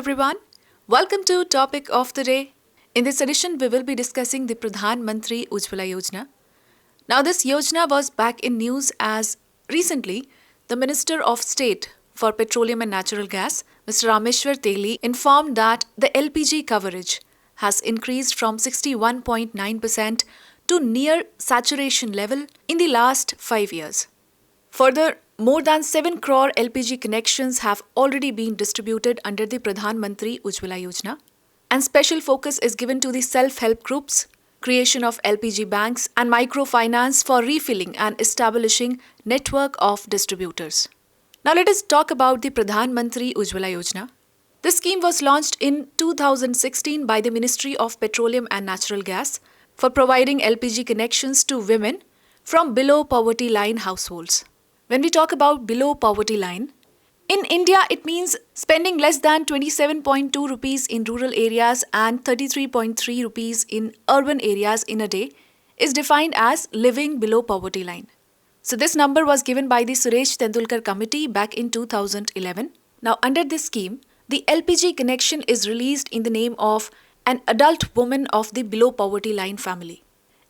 everyone. Welcome to Topic of the Day. In this edition, we will be discussing the Pradhan Mantri Ujjwala Yojana. Now, this Yojana was back in news as recently the Minister of State for Petroleum and Natural Gas, Mr. Rameshwar Teli, informed that the LPG coverage has increased from 61.9% to near saturation level in the last 5 years. Further, more than 7 crore LPG connections have already been distributed under the Pradhan Mantri Ujjwala Yojana, and special focus is given to the self-help groups, creation of LPG banks and microfinance for refilling and establishing network of distributors. Now let us talk about the Pradhan Mantri Ujjwala Yojana. This scheme was launched in 2016 by the Ministry of Petroleum and Natural Gas for providing LPG connections to women from below poverty line households. When we talk about below poverty line, in India it means spending less than 27.2 rupees in rural areas and 33.3 rupees in urban areas in a day is defined as living below poverty line. So this number was given by the Suresh Tendulkar committee back in 2011. Now under this scheme, the LPG connection is released in the name of an adult woman of the below poverty line family.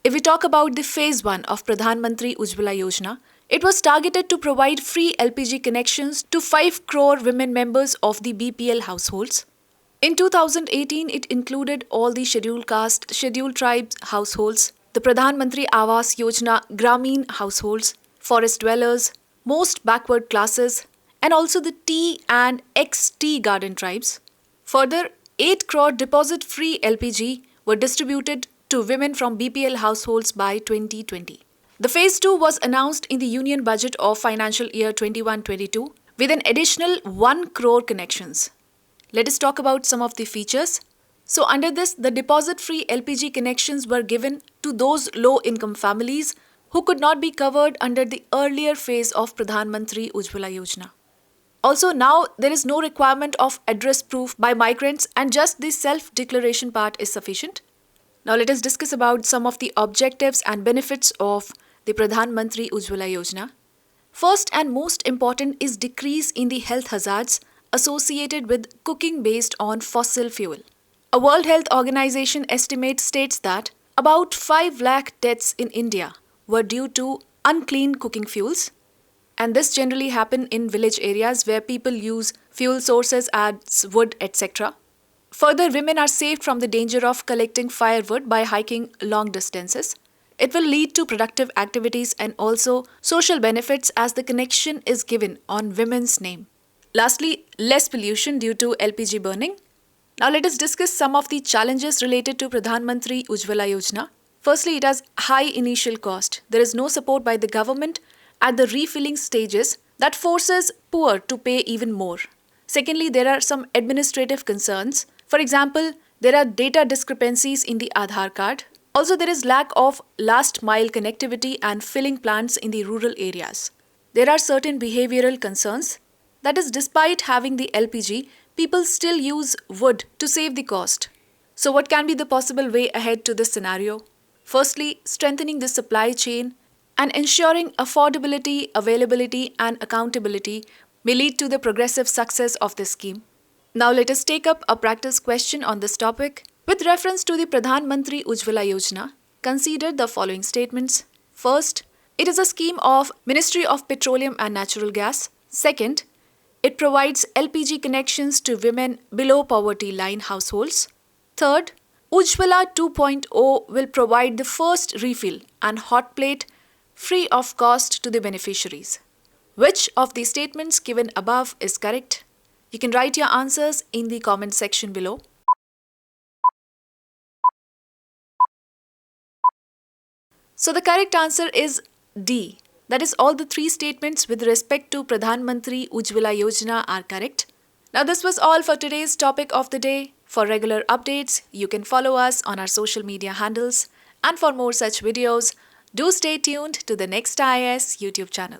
If we talk about the phase 1 of Pradhan Mantri Ujjwala Yojana, it was targeted to provide free LPG connections to 5 crore women members of the BPL households. In 2018, it included all the scheduled caste, scheduled tribes households, the Pradhan Mantri Awas Yojana Gramin households, forest dwellers, most backward classes, and also the tea and ex-tea garden tribes. Further, 8 crore deposit-free LPG were distributed to women from BPL households by 2020. The phase 2 was announced in the Union Budget of financial year 21-22 with an additional 1 crore connections. Let us talk about some of the features. So under this, the deposit-free LPG connections were given to those low-income families who could not be covered under the earlier phase of Pradhan Mantri Ujjwala Yojana. Also now there is no requirement of address proof by migrants and just the self-declaration part is sufficient. Now let us discuss about some of the objectives and benefits of the Pradhan Mantri Ujjwala Yojana. First and most important is decrease in the health hazards associated with cooking based on fossil fuel. A World Health Organization estimate states that about 5 lakh deaths in India were due to unclean cooking fuels, and this generally happen in village areas where people use fuel sources as wood, etc. Further, women are saved from the danger of collecting firewood by hiking long distances. It will lead to productive activities and also social benefits as the connection is given on women's name. Lastly, less pollution due to LPG burning. Now let us discuss some of the challenges related to Pradhan Mantri Ujjwala Yojana. Firstly, it has high initial cost. There is no support by the government at the refilling stages that forces poor to pay even more. Secondly, there are some administrative concerns. For example, there are data discrepancies in the Aadhar card. Also, there is lack of last mile connectivity and filling plants in the rural areas. There are certain behavioral concerns. That is, despite having the LPG, people still use wood to save the cost. So what can be the possible way ahead to this scenario? Firstly, strengthening the supply chain and ensuring affordability, availability and accountability may lead to the progressive success of this scheme. Now let us take up a practice question on this topic. With reference to the Pradhan Mantri Ujjwala Yojana, consider the following statements. First, it is a scheme of Ministry of Petroleum and Natural Gas. Second, it provides LPG connections to women below poverty line households. Third, Ujjwala 2.0 will provide the first refill and hotplate free of cost to the beneficiaries. Which of the statements given above is correct? You can write your answers in the comment section below. So the correct answer is D. That is, all the 3 statements with respect to Pradhan Mantri Ujjwala Yojana are correct. Now this was all for today's topic of the day. For regular updates, you can follow us on our social media handles. And for more such videos, do stay tuned to the next IAS YouTube channel.